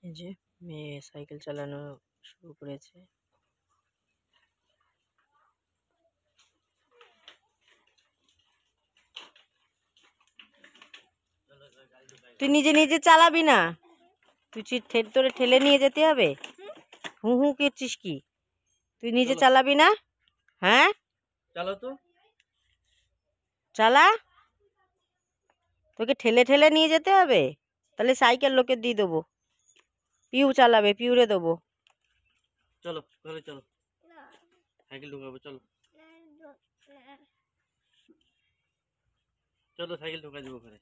এই যে মেয়ে সাইকেল চালানো শুরু করেছে। তুই নিজে নিজে চালাবি না, তুই তোরে ঠেলে নিয়ে যেতে হবে। হু হু করছিস কি? তুই নিজে চালাবি না? হ্যাঁ চালো তো, চালা। তোকে ঠেলে ঠেলে নিয়ে যেতে হবে? তাহলে সাইকেল লোকে দিয়ে দেবো, পিউ চালাবে, পিউরে দেবো। চলো ঘরে চলো, সাইকেল ঢুকাবো, চলো চলো সাইকেল ঢুকাই দেবো ঘরে,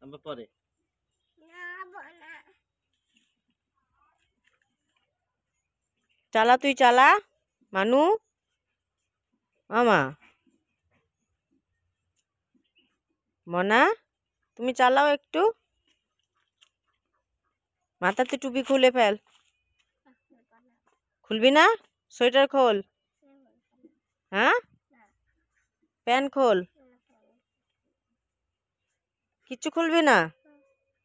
আমরা পরে। চালা, তুই চালা মানু। মামা মনা, তুমি চালাও একটু। মাথাতে টুপি খুলে ফেল। খুলবি না? সোয়েটার খোল। হ্যাঁ, প্যান্ট খোল। কিচ্ছু খুলবি না?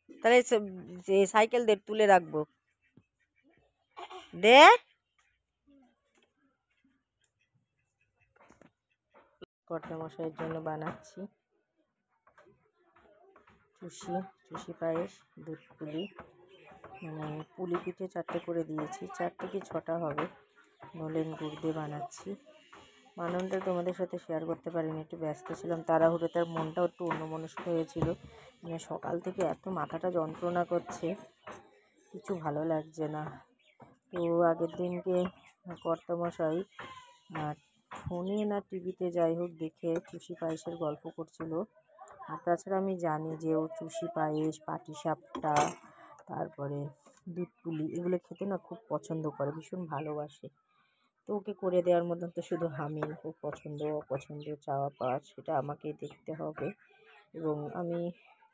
তাহলে সাইকেল দে, তুলে রাখবো। দে। কর্তা মশাইয়ের জন্য বানাচ্ছি চুষি পায়েস, দুধ পুলি। মানে পুলি পিঠে 4টে করে দিয়েছি, 4টে কি 6টা হবে। নলেন গুড় দিয়ে বানাচ্ছি। বানানটা তোমাদের সাথে শেয়ার করতে পারিনি, একটু ব্যস্ত ছিলাম, তাড়াহুড়ো। তার মনটাও একটু অন্যমনস্ক হয়েছিল। মানে সকাল থেকে এত মাথাটা যন্ত্রণা করছে, কিছু ভালো লাগছে না। তো আগের দিনকে কর্তামশাই ফোনে না টিভিতে যাই হোক দেখে চুষি পায়েসের গল্প করছিল। আর তাছাড়া আমি জানি যে ও চুষি পায়েস, পাটিসাপটা, তারপরে দুধ পুলি এগুলো খেতে না খুব পছন্দ করে, ভীষণ ভালোবাসে। তো ওকে করে দেওয়ার মতন তো শুধু আমি, খুব পছন্দ অপছন্দ চাওয়া পাওয়া সেটা আমাকেই দেখতে হবে। এবং আমি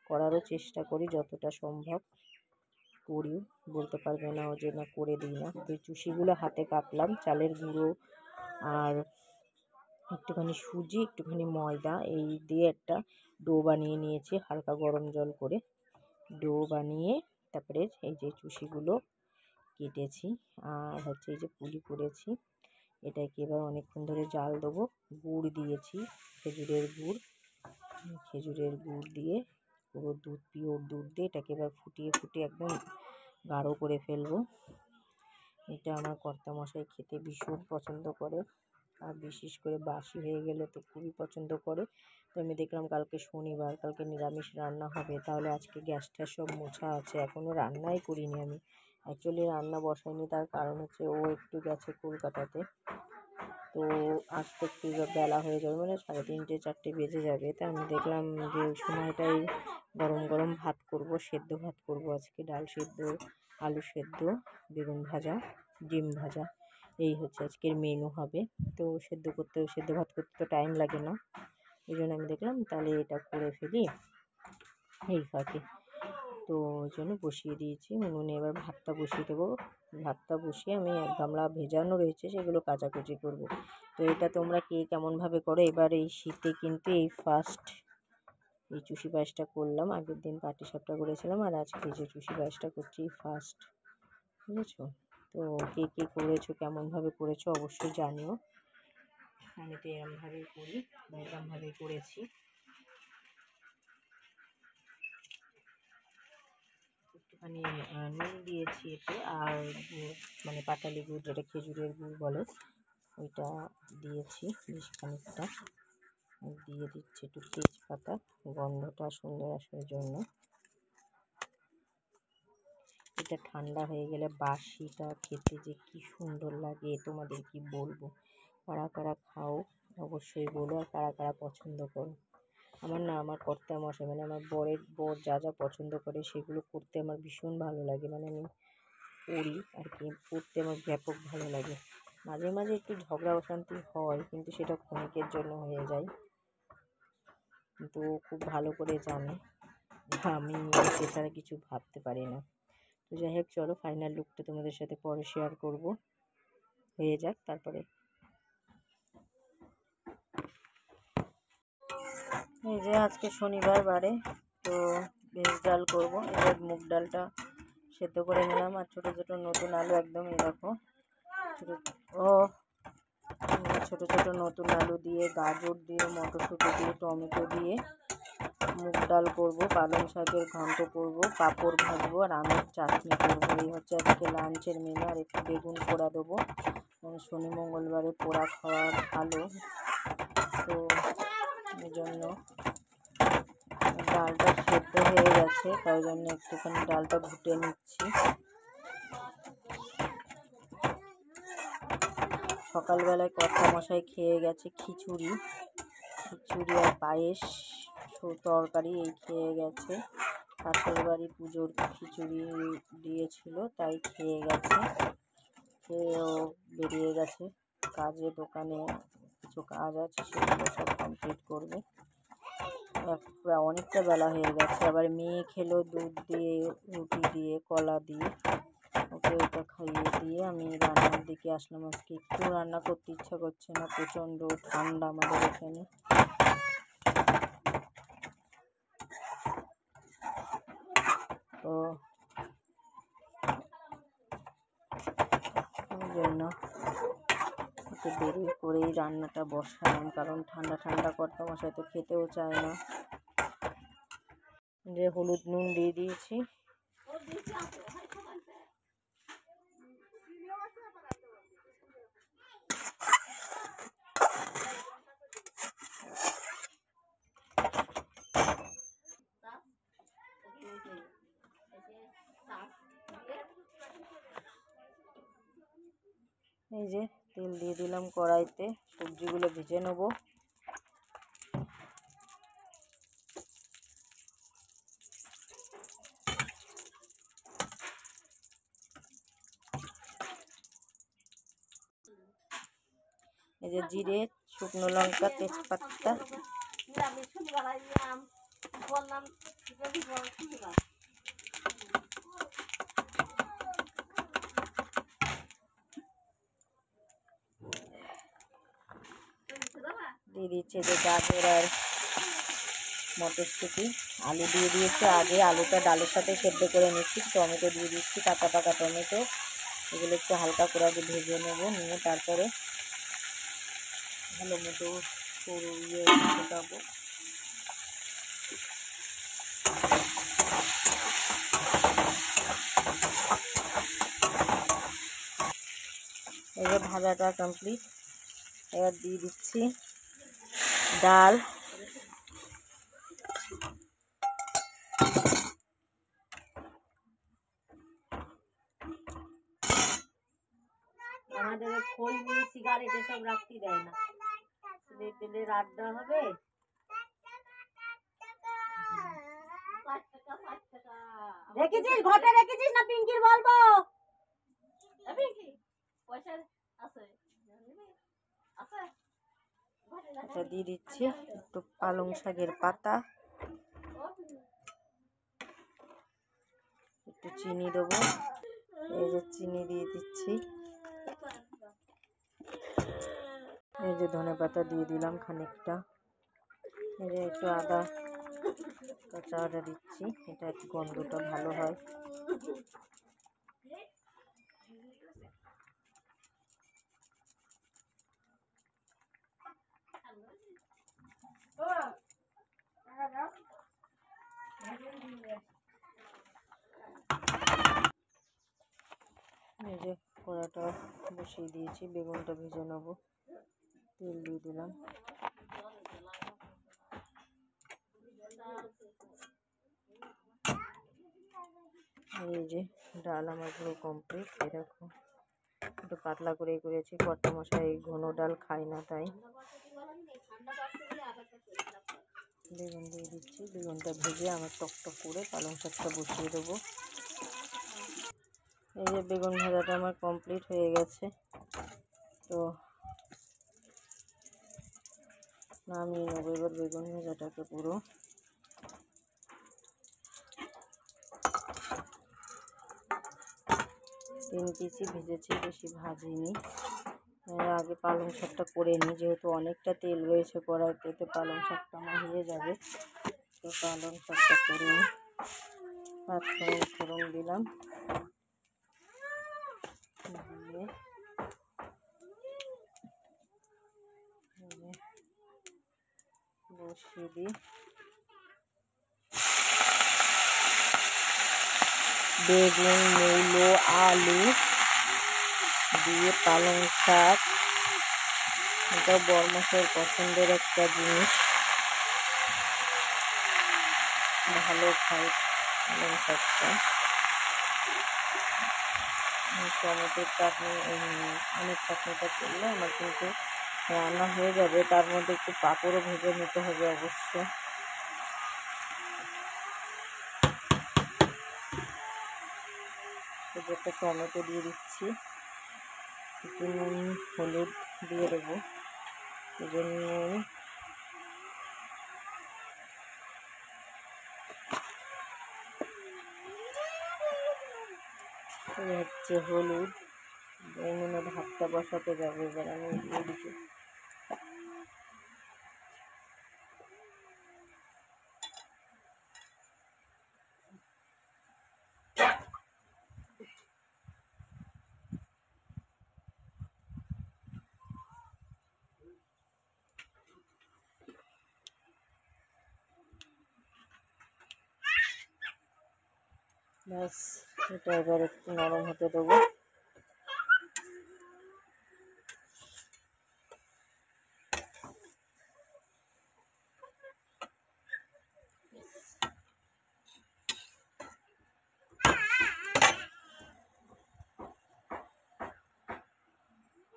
করারও চেষ্টা করি যতটা সম্ভব করি, বলতে পারবে না ও যে না করে দিই না। তো এই চুষিগুলো হাতে কাটলাম, চালের গুঁড়ো আর একটুখানি সুজি, একটুখানি ময়দা এই দিয়ে একটা ডো বানিয়ে নিয়েছি, হালকা গরম জল করে ডো বানিয়ে তারপরে এই যে চুষিগুলো কেটেছি আর হচ্ছে এই যে পুলি করেছি, এটাকে এবার অনেকক্ষণ ধরে জাল দেবো। গুড় দিয়েছি, খেজুরের গুড় দিয়ে, পুরো দুধ, পিওর দুধ দিয়ে এটাকে এবার ফুটিয়ে একদম গাঢ় করে ফেলবো। এটা আমার কর্তামশাই খেতে ভীষণ পছন্দ করে, আর বিশেষ করে বাসি হয়ে গেলে তো খুবই পছন্দ করে। তো আমি দেখলাম কালকে শনিবার, কালকে নিরামিষ রান্না হবে, তাহলে আজকে গ্যাস ট্যাস সব মোছা আছে, এখনও রান্নাই করিনি আমি। অ্যাকচুয়ালি রান্না বসাইনি, তার কারণ হচ্ছে ও একটু গেছে কলকাতাতে, তো আসতে একটু বেলা হয়ে যাবে, মানে 3:30 4টে বেজে যাবে। তা আমি দেখলাম যে ওই সময়টাই গরম গরম ভাত করব, সেদ্ধ ভাত করব আজকে, ডাল সেদ্ধ, আলু সেদ্ধ, বেগুন ভাজা, ডিম ভাজা, এই হচ্ছে আজকের মেনু হবে। তো সেদ্ধ ভাত করতে তো টাইম লাগে না, এই জন্য আমি দেখলাম তাহলে এটা করে ফেলি এই ফাঁকে। তো ওই জন্য বসিয়ে দিয়েছি উনুনে, এবার ভাতটা বসিয়ে দেবো। ভাতটা বসিয়ে আমি 1 গামলা ভেজানো রয়েছে, সেগুলো কাচাকুচি করব। তো এটা তোমরা কে কেমনভাবে করো? এবার এই শীতে কিন্তু এই ফার্স্ট এই চুষি পায়েসটা করলাম, আগের দিন পাটিসাপটা করেছিলাম আর আজকে যে চুষি পায়েসটা করছি ফার্স্ট, বুঝেছো? তো কে কে করেছো, কেমনভাবে করেছো অবশ্যই জানিও। আমি তো এরমভাবেই করি বা এরমভাবেই করেছি। একটুখানি নুন দিয়েছি এতে, আর মানে পাটালি গুড়, যেটা খেজুরের গুড় বলে, ওইটা দিয়েছি বেশ খানিকটা। দিয়ে দিচ্ছি একটু তেজপাতা, গন্ধটা সুন্দর আসার জন্য। এটা ঠান্ডা হয়ে গেলে বাসিটা খেতে যে কি সুন্দর লাগে তোমাদের কি বলবো। কারা কারা খাও অবশ্যই বলো, আর কারা কারা পছন্দ করো। আমার কর্তামশাই মানে আমার বর যা যা পছন্দ করে সেগুলো করতে আমার ভীষণ ভালো লাগে, মানে আমি করি আর কি, করতে আমার ব্যাপক ভালো লাগে। মাঝে মাঝে একটু ঝগড়া অশান্তি হয়, কিন্তু সেটা ক্ষণিকের জন্য হয়ে যায়। কিন্তু খুব ভালো করে জানে আমি এছাড়া কিছু ভাবতে পারি না। তো যাই হোক, চলো ফাইনাল লুকটা তোমাদের সাথে পরে শেয়ার করব, হয়ে যাক তারপরে। এই যে আজকে শনিবার বারে, তো ভেজ ডাল করবো। এবার মুগ ডালটা সেদ্ধ করে নিলাম। আর ছোটো ছোটো নতুন আলু একদম এই দেখো ছোটো ছোটো নতুন আলু দিয়ে, গাজর দিয়ে, মটরশুঁটি দিয়ে, টমেটো দিয়ে মুগ ডাল করবো, পালং শাকের ঘন্ট করবো, পাঁপড় ভাজবো আর আমের চাটনি করবো। এই হচ্ছে আজকে লাঞ্চের মেনু। আর একটু বেগুন পোড়া দেবো, শনি মঙ্গলবারে পোড়া খাওয়া ভালো, তো এই জন্য ডালটা সেদ্ধ হয়ে গেছে, তাই জন্য একটুখানি ডালটা ঘুটে নিচ্ছি। সকালবেলায় কর্তামশাই খেয়ে গেছে খিচুড়ি আর পায়েস তরকারি এই খেয়ে গেছে। পাশের বাড়ি পুজোর খিচুড়ি দিয়েছিল, তাই খেয়ে গেছে। খেয়েও বেরিয়ে গেছে কাজে, দোকানে কিছু কাজ আছে সেগুলো সব কমপ্লিট করবে। প্রায় অনেকটা বেলা হয়ে গেছে। আবার মেয়ে খেলো দুধ দিয়ে, রুটি দিয়ে, কলা দিয়ে, ওকে ওটা খাইয়ে দিয়ে আমি রান্নার দিকে আসলাম। আজকে একটু রান্না করতে ইচ্ছা করছে না, প্রচণ্ড ঠান্ডা আমাদের এখানে। তো ওই জন্য একটু দেরি করেই রান্নাটা বসালাম, কারণ ঠান্ডা ঠান্ডা কর্তামশাই তো খেতেও চায় না। যে হলুদ নুন দিয়ে দিয়েছি। এই যে তেল দিয়ে দিলাম কড়াইতে, সবজিগুলো ভেজে নেবো। এই যে জিরে, শুকনো লঙ্কা, তেজপাতা, দিয়ে দিচ্ছে যে গাজর আর মটরশুঁটি, আলু দিয়ে দিয়েছি আগে। আলুটা ডালের সাথে সেদ্ধ করে নিচ্ছি। টমেটো দিয়ে দিচ্ছি, কাঁচা পাকা টমেটো। এগুলো একটু হালকা করে আগে ভেজে নেবো, নিয়ে তারপরে ভালো মতো ফোটাবো। এবার ভাজাটা কমপ্লিট। এবার দিয়ে দিচ্ছি ডাল, আমাদের খোল নিয়ে সিগারেট এসব রাখতে দেয় না, তেলের আড্ডা হবে। রেখেছিস ঘটে, রেখেছিস না পিঙ্কির বলবো? আচ্ছা, দিয়ে দিচ্ছি একটু পালং শাকের পাতা, একটু চিনি দেবো। এই যে চিনি দিয়ে দিচ্ছি। এই যে ধনেপাতা দিয়ে দিলাম খানিকটা। এই যে একটু আদা, কাঁচা আদা দিচ্ছি, এটা একটু গন্ধটা ভালো হয়। এই যে কড়াটা বসিয়ে দিয়েছি, বেগুনটা ভেজে নেবো। তেল দিয়ে দিলাম। এই যে ডাল আমার পুরো কমপ্লিট। এই দেখো একটু পাতলা করে করেছি, কর্তামশাই ঘন ডাল খায় না, তাই বেগুন দিয়ে দিচ্ছি। বেগুনটা ভেজে আমার টকটক করে পালং শাকটা বসিয়ে দেবো। এই যে বেগুন ভাজাটা আমার কমপ্লিট হয়ে গেছে, তো নামিয়ে নেবো এবার বেগুন ভাজাটাকে পুরো। 3 পিসই ভেজেছি, বেশি ভাজিনি। আগে পালং শাকটা করে নিই, যেহেতু অনেকটা তেল রয়েছে কড়াইতে, তো পালং শাকটা আমার হয়ে যাবে। তো পালং শাকটা করে নিই। 5 ফোড়ন দিলাম, বসিয়ে দিই। বেগুন, মূলো, আলু দিয়ে পালং শাক, এটা বড়মশাইয়ের পছন্দের একটা জিনিস, ভালো খাই পালং শাকটা। টমেটোর চাটনি, অনেক চাটনিটা করলে আমার কিন্তু রান্না হয়ে যাবে। তার মধ্যে একটু পাঁপড়ও ভেজে নিতে হবে অবশ্য। একটা টমেটো দিয়ে দিচ্ছি, একটু নুন হলুদ দিয়ে দেবো, নুন, হচ্ছে হলুদ। উনুনে ভাতটা বসাতে যাবে, এবার আমি দিয়ে দিচ্ছি। ব্যাস, এটা এবার একটু নরম হতে দেবো।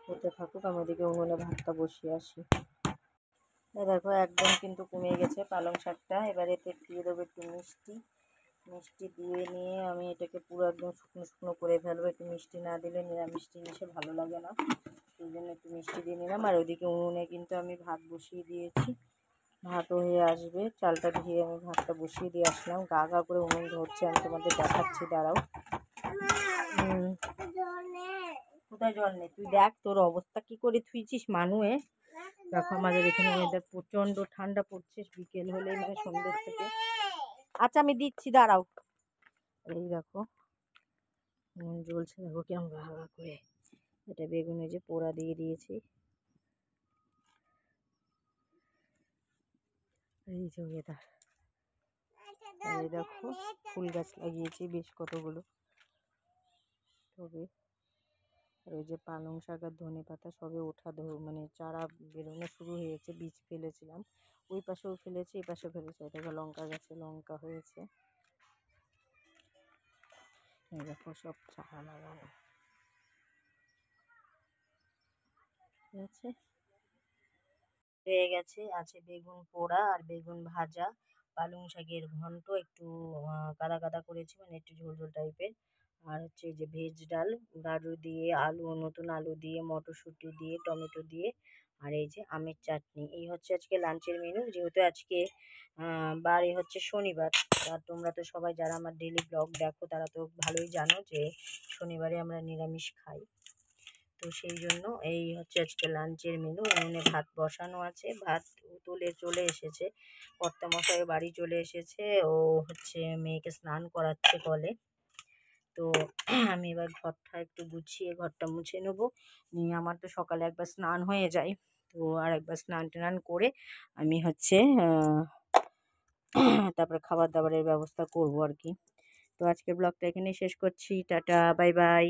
হতে থাকুক, আমি ওদিকে উনুনে ভাতটা বসিয়ে আসি। দেখো একদম কিন্তু কমে গেছে পালং শাকটা। এবার এতে দিয়ে দেবো একটু মিষ্টি। মিষ্টি দিয়ে নিয়ে আমি এটাকে পুরো একদম শুকনো শুকনো করে ফেলবো। একটু মিষ্টি না দিলে নিরামিষ জিনিসে ভালো লাগে না, সেই জন্য একটু মিষ্টি দিয়ে নিলাম। আর ওইদিকে উনুনে কিন্তু আমি ভাত বসিয়ে দিয়েছি, ভাতও হয়ে আসবে। চালটা ধুয়ে আমি ভাতটা বসিয়ে দিয়ে আসলাম। গা গা করে উনুন ধরছে, আমি তোমাদের দেখাচ্ছি, দাঁড়াও। কোথায় জল নেই? তুই দেখ তোর অবস্থা কি করে থুইছিস মানুয়ে। দেখো আমাদের এখানে ওয়েদার প্রচণ্ড ঠান্ডা পড়ছে, বিকেল হলেই মানে সন্ধ্যের থেকে। আচ্ছা আমি দিচ্ছি, দাঁড়াও। এই দেখো নুন জ্বলছে, দেখো কেমন ভাগা করে। এটা বেগুনে যে পোড়া দিয়ে দিয়েছি। এই যে ওয়েদার, এই দেখো ফুল গাছ লাগিয়েছি বেশ কতগুলো তবে। আর ওই যে পালং শাক আর ধনে পাতা সবে ওঠা মানে চারা বেরোনো শুরু হয়েছে। বীজ ফেলেছিলাম, ওই পাশেও ফেলেছি, এই পাশে ফেলেছি। দেখো লঙ্কা গাছে লঙ্কা হয়েছে, এই দেখো সব চারা লাগানো। ঠিক আছে, হয়ে গেছে। আছে বেগুন পোড়া আর বেগুন ভাজা, পালং শাকের ঘন্ট একটু কাদা কাদা করেছি, মানে একটু ঝোল ঝোল টাইপের। আর হচ্ছে যে ভেজ ডাল, গাজর দিয়ে, আলু, নতুন আলু দিয়ে, মটরশুঁটি দিয়ে, টমেটো দিয়ে, আর এই যে আমের চাটনি। এই হচ্ছে আজকে লাঞ্চের মেনু। যেহেতু আজকে বারে হচ্ছে শনিবার, আর তোমরা তো সবাই যারা আমার ডেলি ব্লগ দেখো তারা তো ভালোই জানো যে শনিবারে আমরা নিরামিষ খাই। তো সেই জন্য এই হচ্ছে আজকে লাঞ্চের মেনু। উনুনে ভাত বসানো আছে, ভাত তুলে চলে এসেছে, কর্তামশাই বাড়ি চলে এসেছে। ও হচ্ছে মেয়েকে স্নান করাচ্ছে কলে। তো আমি এবার ঘরটা একটু গুছিয়ে ঘরটা মুছে নেবো। নিয়ে আমার তো সকালে একবার স্নান হয়ে যায়, তো আর একবার স্নান টান করে আমি হচ্ছে তারপরে খাবার দাবারের ব্যবস্থা করব আর কি। তো আজকের ব্লগটা এখানেই শেষ করছি। Tata, bye bye.